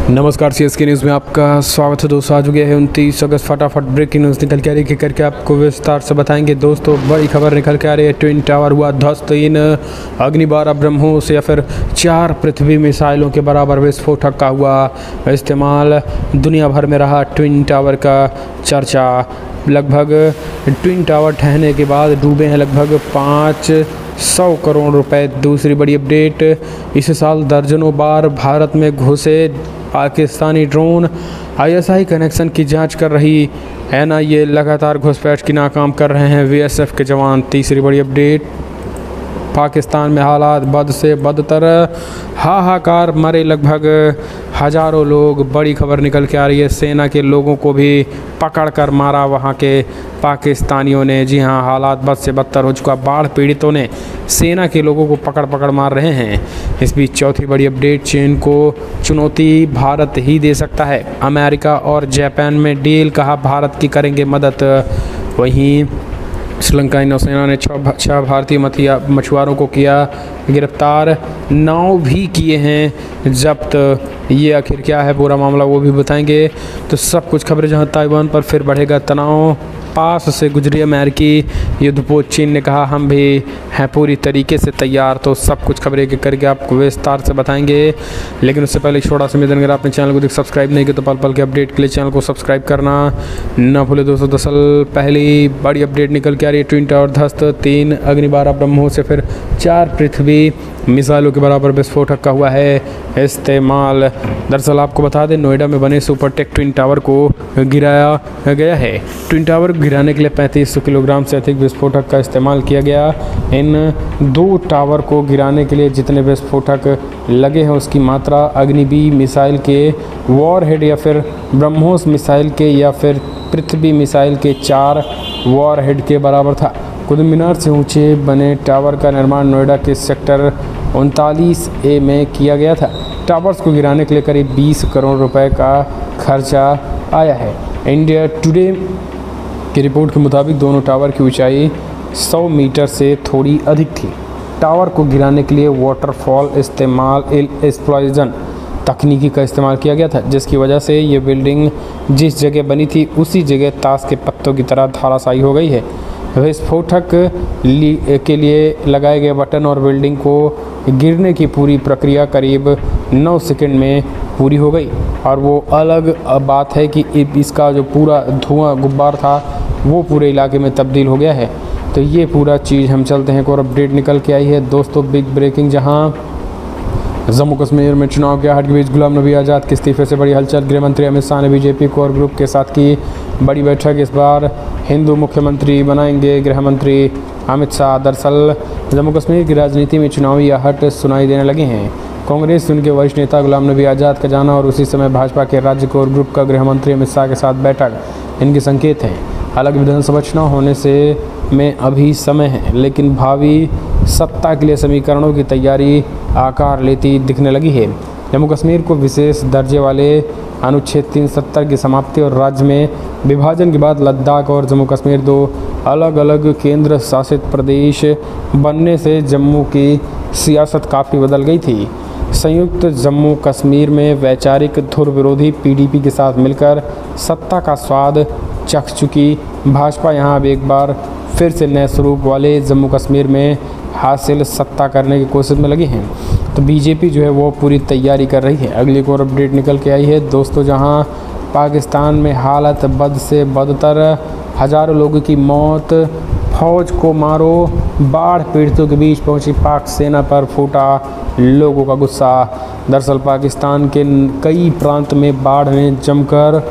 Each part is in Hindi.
नमस्कार, सीएसके न्यूज़ में आपका स्वागत है दोस्तों। आज हो गया है 29 अगस्त। फटाफट ब्रेकिंग न्यूज़ निकल के आ रही है करके आपको विस्तार से बताएंगे दोस्तों। बड़ी खबर निकल के आ रही है, ट्विन टावर हुआ ध्वस्त। इन अग्नि 12 ब्रह्मोस या फिर 4 पृथ्वी मिसाइलों के बराबर विस्फोटक का हुआ इस्तेमाल। दुनिया भर में रहा ट्विन टावर का चर्चा। लगभग ट्विन टावर ठहरने के बाद डूबे हैं लगभग 500 करोड़ रुपए। दूसरी बड़ी अपडेट, इस साल दर्जनों बार भारत में घुसे पाकिस्तानी ड्रोन। आईएसआई कनेक्शन की जांच कर रही एनआईए लगातार घुसपैठ की नाकाम कर रहे हैं बीएसएफ के जवान। तीसरी बड़ी अपडेट, पाकिस्तान में हालात बद से बदतर, हाहाकार, मरे लगभग हज़ारों लोग। बड़ी खबर निकल के आ रही है, सेना के लोगों को भी पकड़ कर मारा वहां के पाकिस्तानियों ने। जी हां, हालात बद से बदतर हो चुका। बाढ़ पीड़ितों ने सेना के लोगों को पकड़ पकड़ मार रहे हैं। इस बीच चौथी बड़ी अपडेट, चीन को चुनौती भारत ही दे सकता है। अमेरिका और जापान में डील, कहा भारत की करेंगे मदद। वहीं श्रीलंकाई नौसेना ने 6 भारतीय मछुआरों को किया गिरफ्तार, नाव भी किए हैं जब्त। ये आखिर क्या है पूरा मामला वो भी बताएंगे। तो सब कुछ खबरें, जहां ताइवान पर फिर बढ़ेगा तनाव, पास से गुजरी अमेरिकी युद्धपोत, चीन ने कहा हम भी हैं पूरी तरीके से तैयार। तो सब कुछ खबरें करके आपको विस्तार से बताएंगे। लेकिन उससे पहले छोटा सा निवेदन, अगर आपने चैनल को सब्सक्राइब नहीं किया तो पल पल के अपडेट के लिए चैनल को सब्सक्राइब करना ना भूले दोस्तों। दरअसल पहली बड़ी अपडेट निकल के आ रही है, ट्विन टावर ध्वस्त, 3 अग्नि 12 ब्रह्मोस से फिर 4 पृथ्वी मिसाइलों के बराबर विस्फोटक का हुआ है इस्तेमाल। दरअसल आपको बता दें, नोएडा में बने सुपरटेक ट्विन टावर को गिराया गया है। ट्विन टावर गिराने के लिए 3500 किलोग्राम से अधिक विस्फोटक का इस्तेमाल किया गया। इन 2 टावर को गिराने के लिए जितने विस्फोटक लगे हैं उसकी मात्रा अग्नि बी मिसाइल के वॉरहेड या फिर ब्रह्मोस मिसाइल के या फिर पृथ्वी मिसाइल के 4 वॉरहेड के बराबर था। कुतुब मीनार से ऊंचे बने टावर का निर्माण नोएडा के सेक्टर 39A में किया गया था। टावर्स को गिराने के लिए करीब 20 करोड़ रुपए का खर्चा आया है। इंडिया टुडे की रिपोर्ट के मुताबिक दोनों टावर की ऊंचाई 100 मीटर से थोड़ी अधिक थी। टावर को गिराने के लिए वाटरफॉल एक्सप्लोजन तकनीकी का इस्तेमाल किया गया था, जिसकी वजह से ये बिल्डिंग जिस जगह बनी थी उसी जगह ताश के पत्तों की तरह धराशायी हो गई है। विस्फोटक के लिए लगाए गए बटन और बिल्डिंग को गिरने की पूरी प्रक्रिया करीब 9 सेकंड में पूरी हो गई। और वो अलग बात है कि इसका जो पूरा धुआं गुब्बार था वो पूरे इलाके में तब्दील हो गया है। तो ये पूरा चीज़ हम चलते हैं। एक और अपडेट निकल के आई है दोस्तों, बिग ब्रेकिंग, जहां जम्मू कश्मीर में चुनाव के आहट के बीच गुलाम नबी आज़ाद के इस्तीफे से बड़ी हलचल। गृह मंत्री अमित शाह ने बीजेपी कोर ग्रुप के साथ की बड़ी बैठक। इस बार हिंदू मुख्यमंत्री बनाएंगे गृह मंत्री अमित शाह। दरअसल जम्मू कश्मीर की राजनीति में चुनावी आहट सुनाई देने लगे हैं। कांग्रेस उनके वरिष्ठ नेता गुलाम नबी आज़ाद का जाना और उसी समय भाजपा के राज्य कोर ग्रुप का गृह मंत्री अमित शाह के साथ बैठक इनके संकेत हैं। हालांकि विधानसभा चुनाव होने से में अभी समय है, लेकिन भावी सत्ता के लिए समीकरणों की तैयारी आकार लेती दिखने लगी है। जम्मू कश्मीर को विशेष दर्जे वाले अनुच्छेद 370 की समाप्ति और राज्य में विभाजन के बाद लद्दाख और जम्मू कश्मीर 2 अलग अलग केंद्र शासित प्रदेश बनने से जम्मू की सियासत काफ़ी बदल गई थी। संयुक्त जम्मू कश्मीर में वैचारिक धुर विरोधी पीडीपी के साथ मिलकर सत्ता का स्वाद चख चुकी भाजपा यहां अब एक बार फिर से नए स्वरूप वाले जम्मू कश्मीर में हासिल सत्ता करने की कोशिश में लगी हैं। तो बीजेपी जो है वो पूरी तैयारी कर रही है। अगली एक और अपडेट निकल के आई है दोस्तों, जहां पाकिस्तान में हालत बद से बदतर, हज़ारों लोगों की मौत, फौज को मारो, बाढ़ पीड़ितों के बीच पहुंची पाक सेना पर फूटा लोगों का गुस्सा। दरअसल पाकिस्तान के कई प्रांत में बाढ़ ने जमकर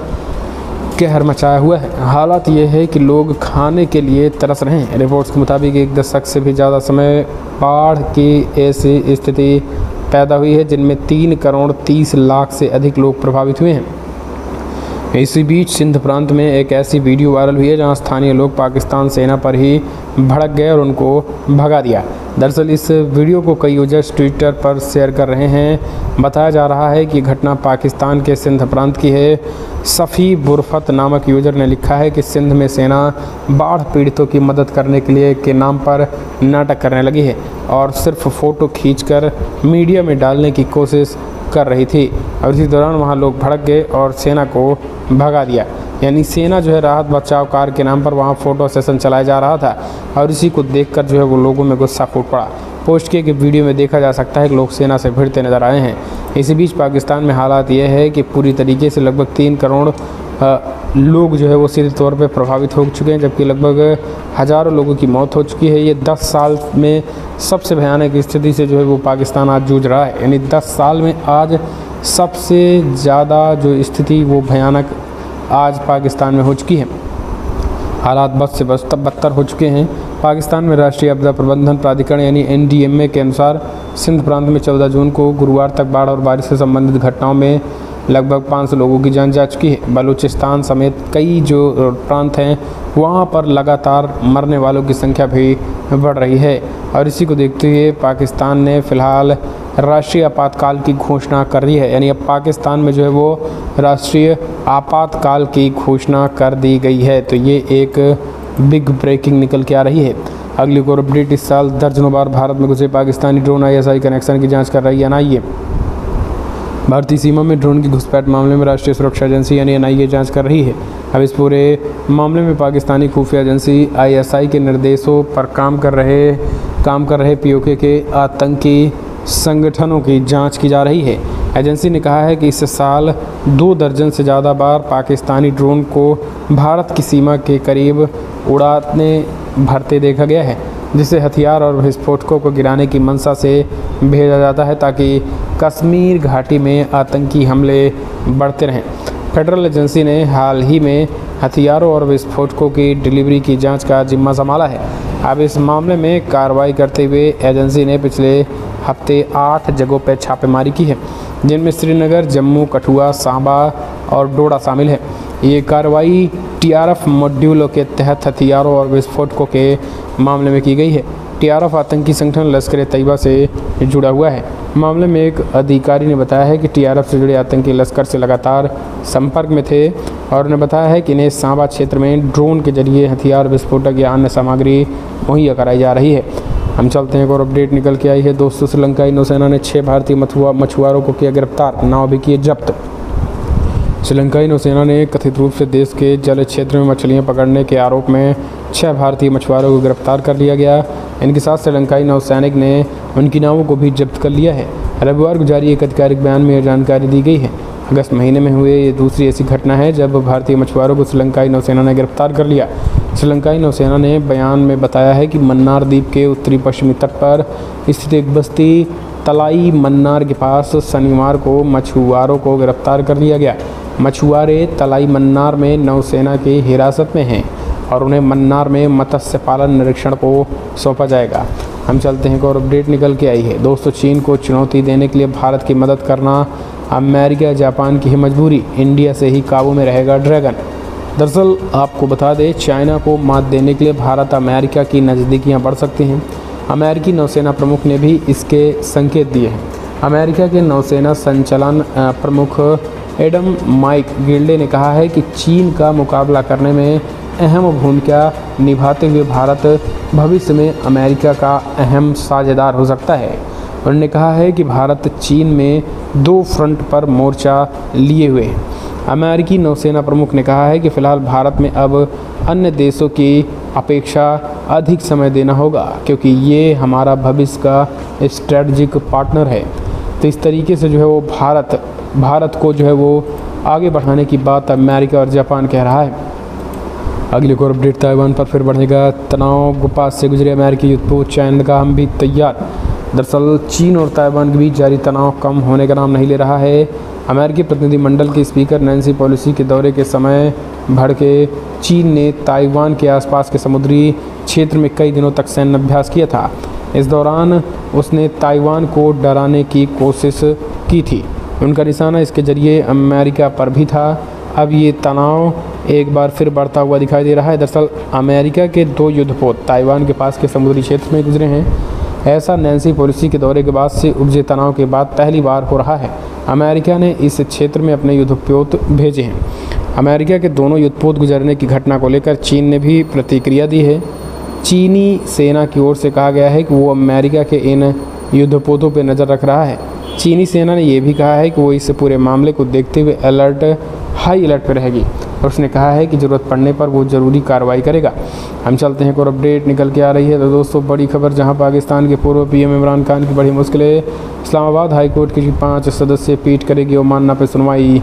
कहर मचाया हुआ है। हालात ये है कि लोग खाने के लिए तरस रहे हैं। रिपोर्ट्स के मुताबिक 1 दशक से भी ज़्यादा समय बाढ़ की ऐसी स्थिति पैदा हुई है जिनमें 3 करोड़ 30 लाख से अधिक लोग प्रभावित हुए हैं। इसी बीच सिंध प्रांत में एक ऐसी वीडियो वायरल हुई है जहां स्थानीय लोग पाकिस्तान सेना पर ही भड़क गए और उनको भगा दिया। दरअसल इस वीडियो को कई यूजर्स ट्विटर पर शेयर कर रहे हैं। बताया जा रहा है कि घटना पाकिस्तान के सिंध प्रांत की है। सफ़ी बुरफत नामक यूजर ने लिखा है कि सिंध में सेना बाढ़ पीड़ितों की मदद करने के लिए के नाम पर नाटक करने लगी है और सिर्फ फ़ोटो खींचकर मीडिया में डालने की कोशिश कर रही थी और इसी दौरान वहाँ लोग भड़क गए और सेना को भगा दिया। यानी सेना जो है राहत बचाव कार्य के नाम पर वहाँ फ़ोटो सेशन चलाया जा रहा था और इसी को देखकर जो है वो लोगों में गुस्सा फूट पड़ा। पोस्ट किए गए वीडियो में देखा जा सकता है कि लोग सेना से भिड़ते नजर आए हैं। इसी बीच पाकिस्तान में हालात ये है कि पूरी तरीके से लगभग 3 करोड़ लोग जो है वो सीधे तौर पे प्रभावित हो चुके हैं, जबकि लगभग हज़ारों लोगों की मौत हो चुकी है। ये 10 साल में सबसे भयानक स्थिति से जो है वो पाकिस्तान आज जूझ रहा है। यानी 10 साल में आज सबसे ज़्यादा जो स्थिति वो भयानक आज पाकिस्तान में हो चुकी है। हालात बद से बदतर हो चुके हैं। पाकिस्तान में राष्ट्रीय आपदा प्रबंधन प्राधिकरण यानी NDMA के अनुसार सिंध प्रांत में 14 जून को गुरुवार तक बाढ़ और बारिश से संबंधित घटनाओं में लगभग 500 लोगों की जान जा चुकी है। बलूचिस्तान समेत कई जो प्रांत हैं वहाँ पर लगातार मरने वालों की संख्या भी बढ़ रही है और इसी को देखते हुए पाकिस्तान ने फ़िलहाल राष्ट्रीय आपातकाल की घोषणा कर दी है। यानी अब पाकिस्तान में जो है वो राष्ट्रीय आपातकाल की घोषणा कर दी गई है। तो ये एक बिग ब्रेकिंग निकल के आ रही है। अगली कोर अपडेट, इस साल दर्जनों बार भारत में घुसे पाकिस्तानी ड्रोन ISI कनेक्शन की जांच कर रही है NIA। भारतीय सीमा में ड्रोन की घुसपैठ मामले में राष्ट्रीय सुरक्षा एजेंसी यानी NIA जांच कर रही है। अब इस पूरे मामले में पाकिस्तानी खुफिया एजेंसी ISI के निर्देशों पर काम कर रहे POK के आतंकी संगठनों की जांच की जा रही है। एजेंसी ने कहा है कि इस साल 2 दर्जन से ज़्यादा बार पाकिस्तानी ड्रोन को भारत की सीमा के करीब उड़ाने भरते देखा गया है, जिसे हथियार और विस्फोटकों को गिराने की मंशा से भेजा जाता है ताकि कश्मीर घाटी में आतंकी हमले बढ़ते रहें। फेडरल एजेंसी ने हाल ही में हथियारों और विस्फोटकों की डिलीवरी की जांच का जिम्मा संभाला है। अब इस मामले में कार्रवाई करते हुए एजेंसी ने पिछले हफ्ते 8 जगहों पर छापेमारी की है, जिनमें श्रीनगर, जम्मू, कठुआ, सांबा और डोडा शामिल है। ये कार्रवाई TRF मॉड्यूलों के तहत हथियारों और विस्फोटकों के मामले में की गई है। TRF आतंकी संगठन लश्कर-ए-तैयबा से जुड़ा हुआ है। मामले में एक अधिकारी ने बताया है कि TRF से जुड़े आतंकी लश्कर से लगातार संपर्क में थे और उन्हें बताया है कि इन्हें सांबा क्षेत्र में ड्रोन के जरिए हथियार, विस्फोटक या अन्य सामग्री मुहैया कराई जा रही है। हम चलते हैं, एक और अपडेट निकल के आई है दोस्तों। श्रीलंकाई नौसेना ने 6 भारतीय मछुआरों को किया गिरफ्तार, नाव भी किए जब्त। श्रीलंकाई नौसेना ने कथित रूप से देश के जल क्षेत्र में मछलियां पकड़ने के आरोप में 6 भारतीय मछुआरों को गिरफ्तार कर लिया गया। इनके साथ श्रीलंकाई नौसैनिक ने उनकी नावों को भी जब्त कर लिया है। रविवार को जारी एक आधिकारिक बयान में यह जानकारी दी गई है। अगस्त महीने में हुए ये दूसरी ऐसी घटना है जब भारतीय मछुआरों को श्रीलंकाई नौसेना ने गिरफ्तार कर लिया। श्रीलंकाई नौसेना ने बयान में बताया है कि मन्नार द्वीप के उत्तरी पश्चिमी तट पर स्थित एक बस्ती तलाई मन्नार के पास शनिवार को मछुआरों को गिरफ्तार कर लिया गया। मछुआरे तलाई मन्नार में नौसेना की हिरासत में हैं और उन्हें मन्नार में मत्स्य पालन निरीक्षण को सौंपा जाएगा। हम चलते हैं, एक और अपडेट निकल के आई है दोस्तों। चीन को चुनौती देने के लिए भारत की मदद करना अमेरिका जापान की ही मजबूरी, इंडिया से ही काबू में रहेगा ड्रैगन। दरअसल आपको बता दें, चाइना को मात देने के लिए भारत अमेरिका की नज़दीकियाँ बढ़ सकती हैं। अमेरिकी नौसेना प्रमुख ने भी इसके संकेत दिए हैं। अमेरिका के नौसेना संचालन प्रमुख एडम माइक गिल्डे ने कहा है कि चीन का मुकाबला करने में अहम भूमिका निभाते हुए भारत भविष्य में अमेरिका का अहम साझेदार हो सकता है। उन्होंने कहा है कि भारत चीन में 2 फ्रंट पर मोर्चा लिए हुए है। अमेरिकी नौसेना प्रमुख ने कहा है कि फ़िलहाल भारत में अब अन्य देशों की अपेक्षा अधिक समय देना होगा क्योंकि ये हमारा भविष्य का स्ट्रेटजिक पार्टनर है। तो इस तरीके से जो है वो भारत को जो है वो आगे बढ़ाने की बात अमेरिका और जापान कह रहा है। अगली और अपडेट, ताइवान पर फिर बढ़ेगा तनाव, गुपात से गुजरे अमेरिकी युद्धपोत, चाइना का हम भी तैयार। दरअसल चीन और ताइवान के बीच जारी तनाव कम होने का नाम नहीं ले रहा है। अमेरिकी प्रतिनिधिमंडल के स्पीकर नैन्सी पेलोसी के दौरे के समय भड़के चीन ने ताइवान के आसपास के समुद्री क्षेत्र में कई दिनों तक सैन्य अभ्यास किया था। इस दौरान उसने ताइवान को डराने की कोशिश की थी। उनका निशाना इसके जरिए अमेरिका पर भी था। अब ये तनाव एक बार फिर बढ़ता हुआ दिखाई दे रहा है। दरअसल अमेरिका के 2 युद्धपोत ताइवान के पास के समुद्री क्षेत्र में गुजरे हैं। ऐसा नैन्सी पेलोसी के दौरे के बाद से उपजे तनाव के बाद पहली बार हो रहा है। अमेरिका ने इस क्षेत्र में अपने युद्धपोत भेजे हैं। अमेरिका के दोनों युद्धपोत गुजरने की घटना को लेकर चीन ने भी प्रतिक्रिया दी है। चीनी सेना की ओर से कहा गया है कि वो अमेरिका के इन युद्धपोतों पर नज़र रख रहा है। चीनी सेना ने यह भी कहा है कि वो इस पूरे मामले को देखते हुए हाई अलर्ट पर रहेगी और उसने कहा है कि ज़रूरत पड़ने पर वो ज़रूरी कार्रवाई करेगा। हम चलते हैं, एक और अपडेट निकल के आ रही है। तो दोस्तों बड़ी खबर, जहां पाकिस्तान के पूर्व पीएम इमरान खान की बड़ी मुश्किलें, इस्लामाबाद हाई कोर्ट की 5 सदस्यीय पीठ करेगी अवमानना पर सुनवाई।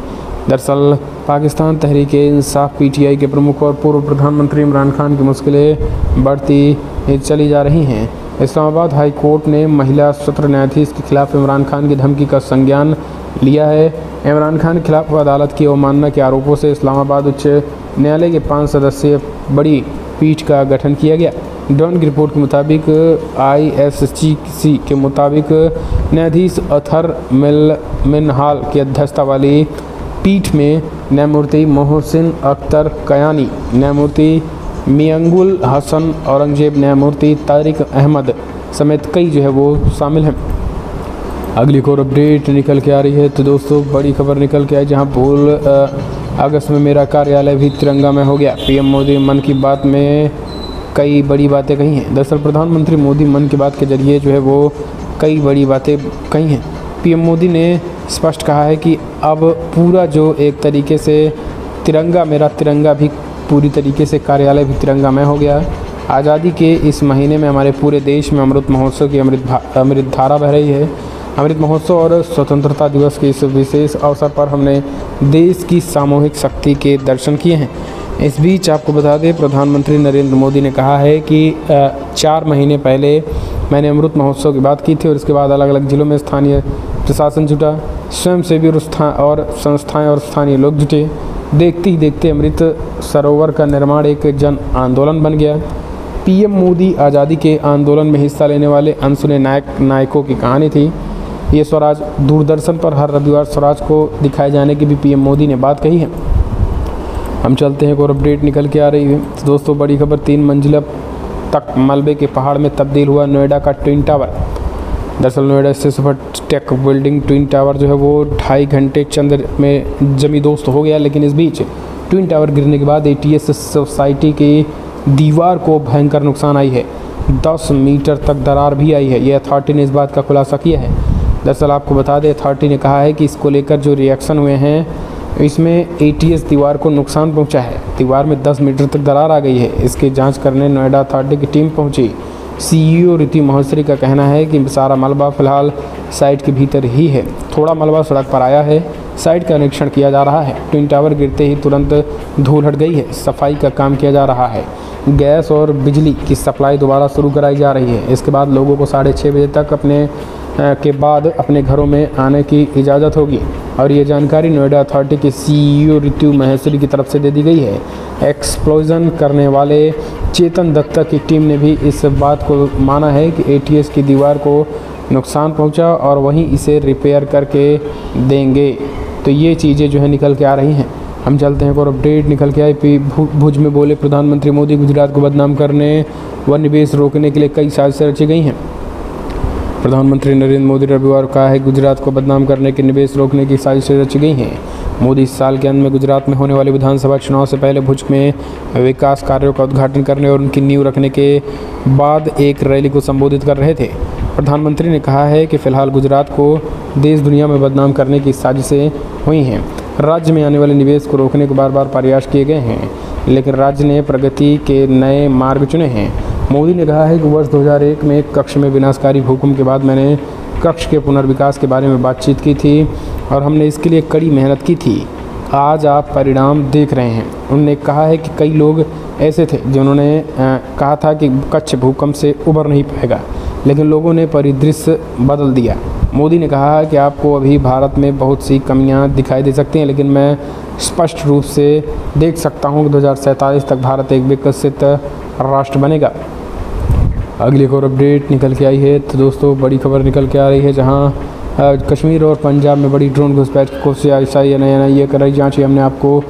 दरअसल पाकिस्तान तहरीक इंसाफ पीटीआई के प्रमुख और पूर्व प्रधानमंत्री इमरान खान की मुश्किलें बढ़ती चली जा रही हैं। इस्लामाबाद हाई कोर्ट ने महिला सत्र न्यायाधीश के खिलाफ इमरान खान की धमकी का संज्ञान लिया है। इमरान खान के खिलाफ अदालत की अवमानना के आरोपों से इस्लामाबाद उच्च न्यायालय के 5 सदस्यीय बड़ी पीठ का गठन किया गया। डॉन की रिपोर्ट के मुताबिक ISCC के मुताबिक न्यायाधीश अथर मिनहाल की अध्यक्षता वाली पीठ में न्यायमूर्ति मोहसिन अख्तर कयानी, न्यायमूर्ति मियांगुल हसन औरंगजेब, न्यायमूर्ति तारिक अहमद समेत कई जो है वो शामिल हैं। अगली और अपडेट निकल के आ रही है। तो दोस्तों बड़ी खबर निकल के आई, जहां भूल अगस्त में मेरा कार्यालय भी तिरंगा में हो गया। पीएम मोदी मन की बात में कई बड़ी बातें कही हैं। दरअसल प्रधानमंत्री मोदी मन की बात के जरिए जो है वो कई बड़ी बातें कही हैं। पीएम मोदी ने स्पष्ट कहा है कि अब पूरा जो एक तरीके से मेरा तिरंगा भी पूरी तरीके से कार्यालय भी तिरंगा में हो गया। आज़ादी के इस महीने में हमारे पूरे देश में अमृत महोत्सव की अमृत धारा बह रही है। अमृत महोत्सव और स्वतंत्रता दिवस के इस विशेष अवसर पर हमने देश की सामूहिक शक्ति के दर्शन किए हैं। इस बीच आपको बता दें, प्रधानमंत्री नरेंद्र मोदी ने कहा है कि 4 महीने पहले मैंने अमृत महोत्सव की बात की थी और इसके बाद अलग अलग जिलों में स्थानीय प्रशासन जुटा, स्वयंसेवी और संस्थाएं और स्थानीय लोग जुटे। देखते ही देखते अमृत सरोवर का निर्माण एक जन आंदोलन बन गया। पीएम मोदी आज़ादी के आंदोलन में हिस्सा लेने वाले अनसुने नायकों की कहानी थी। ये स्वराज दूरदर्शन पर हर रविवार स्वराज को दिखाए जाने की भी पीएम मोदी ने बात कही है। हम चलते हैं, एक और अपडेट निकल के आ रही है। तो दोस्तों बड़ी खबर, 3 मंजिला तक मलबे के पहाड़ में तब्दील हुआ नोएडा का ट्विन टावर। दरअसल नोएडा स्थित Supertech building twin tower जो है वो 2.5 घंटे चंद में जमी दोस्त हो गया। लेकिन इस बीच ट्विन टावर गिरने के बाद ATS सोसाइटी की दीवार को भयंकर नुकसान आई है। 10 मीटर तक दरार भी आई है। ये अथॉरिटी ने इस बात का खुलासा किया है। दरअसल आपको बता दें, अथॉरिटी ने कहा है कि इसको लेकर जो रिएक्शन हुए हैं इसमें ATS दीवार को नुकसान पहुंचा है। दीवार में 10 मीटर तक दरार आ गई है। इसकी जांच करने नोएडा अथॉरिटी की टीम पहुंची। CEO ऋतु महोत्सरी का कहना है कि सारा मलबा फिलहाल साइट के भीतर ही है। थोड़ा मलबा सड़क पर आया है। साइट का निरीक्षण किया जा रहा है। ट्विन टावर गिरते ही तुरंत धूल हट गई है। सफाई का काम किया जा रहा है। गैस और बिजली की सप्लाई दोबारा शुरू कराई जा रही है। इसके बाद लोगों को 6:30 बजे तक अपने घरों में आने की इजाज़त होगी। और ये जानकारी नोएडा अथॉरिटी के CEO ऋतु महेश्वरी की तरफ से दे दी गई है। एक्सप्लोजन करने वाले चेतन दत्ता की टीम ने भी इस बात को माना है कि ATS की दीवार को नुकसान पहुंचा और वहीं इसे रिपेयर करके देंगे। तो ये चीज़ें जो है निकल के आ रही हैं। हम चलते हैं, और अपडेट निकल के आई। भुज में बोले प्रधानमंत्री मोदी, गुजरात को बदनाम करने व निवेश रोकने के लिए कई साजिशें रची गई हैं। प्रधानमंत्री नरेंद्र मोदी रविवार को कहा है गुजरात को बदनाम करने के निवेश रोकने की साजिशें रची गई हैं। मोदी इस साल के अंत में गुजरात में होने वाले विधानसभा चुनाव से पहले भुज में विकास कार्यों का उद्घाटन करने और उनकी नींव रखने के बाद एक रैली को संबोधित कर रहे थे। प्रधानमंत्री ने कहा है कि फिलहाल गुजरात को देश दुनिया में बदनाम करने की साजिशें हुई हैं। राज्य में आने वाले निवेश को रोकने को बार बार प्रयास किए गए हैं, लेकिन राज्य ने प्रगति के नए मार्ग चुने हैं। मोदी ने कहा है कि वर्ष 2001 में कच्छ में विनाशकारी भूकंप के बाद मैंने कच्छ के पुनर्विकास के बारे में बातचीत की थी और हमने इसके लिए कड़ी मेहनत की थी। आज आप परिणाम देख रहे हैं। उन्होंने कहा है कि कई लोग ऐसे थे जिन्होंने कहा था कि कच्छ भूकंप से उबर नहीं पाएगा, लेकिन लोगों ने परिदृश्य बदल दिया। मोदी ने कहा कि आपको अभी भारत में बहुत सी कमियां दिखाई दे सकती हैं, लेकिन मैं स्पष्ट रूप से देख सकता हूं कि 2047 तक भारत एक विकसित राष्ट्र बनेगा। अगली एक और अपडेट निकल के आई है। तो दोस्तों बड़ी खबर निकल के आ रही है, जहां कश्मीर और पंजाब में बड़ी ड्रोन घुसपैठ की कोशिश ISI कर रही जांच। हमने आपको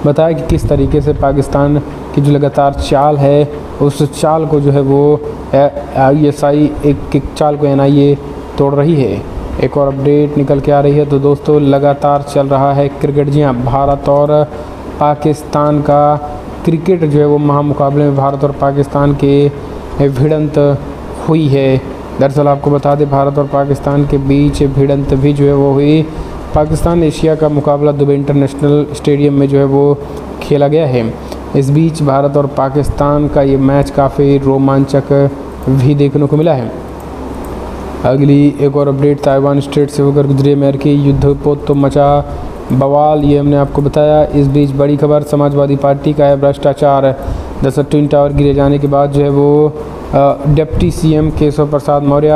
बताया कि किस तरीके से पाकिस्तान की जो लगातार चाल है, उस चाल को जो है वो ISI एक चाल को NIA तोड़ रही है। एक और अपडेट निकल के आ रही है। तो दोस्तों लगातार चल रहा है क्रिकेट। जी हाँ, भारत और पाकिस्तान का क्रिकेट जो है वो महामुकाबले में भारत और पाकिस्तान के भिड़ंत हुई है। दरअसल आपको बता दें, भारत और पाकिस्तान के बीच भिड़ंत भी जो है वो हुई। पाकिस्तान एशिया का मुकाबला दुबई इंटरनेशनल स्टेडियम में जो है वो खेला गया है। इस बीच भारत और पाकिस्तान का ये मैच काफ़ी रोमांचक भी देखने को मिला है। अगली एक और अपडेट, ताइवान स्ट्रेट से होकर गुजरे अमेरिकी युद्धपोत तो मचा बवाल, ये हमने आपको बताया। इस बीच बड़ी खबर, समाजवादी पार्टी का है भ्रष्टाचार। दरअसल ट्विन टावर गिरे जाने के बाद जो है वो डिप्टी सीएम केशव प्रसाद मौर्य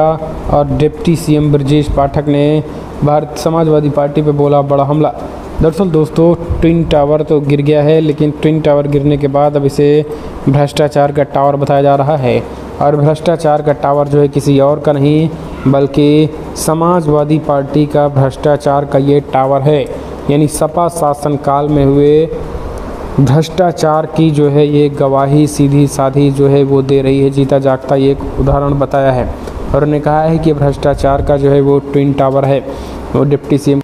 और डिप्टी सीएम ब्रजेश पाठक ने भारत समाजवादी पार्टी पे बोला बड़ा हमला। दरअसल दोस्तों, ट्विन टावर तो गिर गया है, लेकिन ट्विन टावर गिरने के बाद अब इसे भ्रष्टाचार का टावर बताया जा रहा है। और भ्रष्टाचार का टावर जो है किसी और का नहीं, बल्कि समाजवादी पार्टी का भ्रष्टाचार का ये टावर है। यानी सपा शासनकाल में हुए भ्रष्टाचार की जो है ये गवाही सीधी साधी जो है वो दे रही है, जीता जागता ये एक उदाहरण बताया है। और उन्होंने कहा है कि भ्रष्टाचार का जो है वो ट्विन टावर है, वो डिप्टी सीएम